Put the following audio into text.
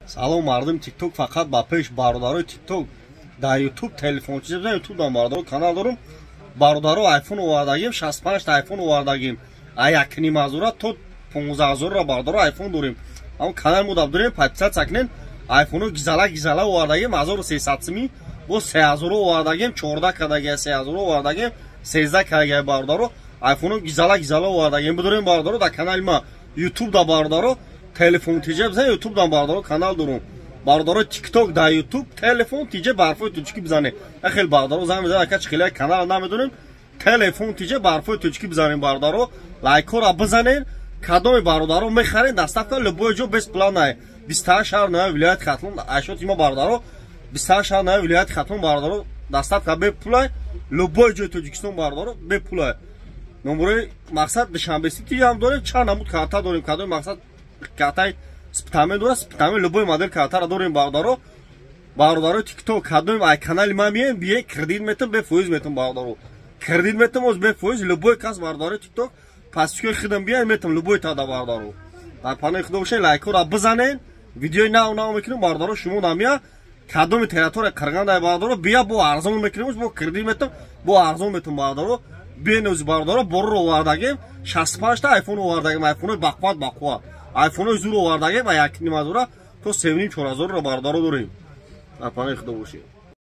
Салом мардум TikTok фақат ба пеш бародарои TikTok дар YouTube телефон чизе бизан YouTube дар бародаро канал дорум. Бародаро iPhone овардагим, 65 та iPhone овардагим. А якни мазура то 15000 ра бародаро iPhone дорим. Ам канал мудаб дорим, подписаться акнен. iPhone гизала овардагим 1300 ми, бо 3000 овардагим, 14 кадаги 3000 овардагим, 13 кадаги бародаро iPhone гизала овардагим. Бидорим бародаро дар канали ма YouTube дар бародаро телефон тиже бизан YouTube дар бародаро канал дорум. Бародаро TikTok дар YouTube телефон тиже барфои тучки бизане. Ахел бародаро зам мезан ака чхила канал намедоним. Телефон тиже барфои тучки бизанем бародаро. Лайкора бизанен. Кадоми бародаро мехарин дастафта любой ҷо без плана. 28 шаҳр нави вилоят Хатлон ашот има бародаро. 28 шаҳр нави вилоят Хатлон бародаро дастафта бе пула. Любой ҷо Тоҷикистон бародаро бе пула. Номери мақсад Душанбе Сити ҳам дорем. Чанд намуд карта дорем. Кадоми мақсад картай спитаме дора, спитаме любой модель картара дорем бародаро. Бародаро TikTok кадоми ай канали ма мием бие кредит метам бе фоиз метам бародаро. Кредит метам оз бе фоиз любой кас бародаро TikTok пасчикои хидам биен метам любой тада бародаро. Дар панои худо бошед лайкора бизанен. Видеои нав мекунем бародаро шумо намия кадоми театора Карганда бародаро бия бо арзон мекунем бо кредит метам бо арзон метам бародаро. Биен оз бародаро боро овардагем 65 та iPhone овардагем iPhone бақват iPhone зур овардагем ва 1.5 то 3.5-4 ро бародаро дорем. Дар панои худо бошед.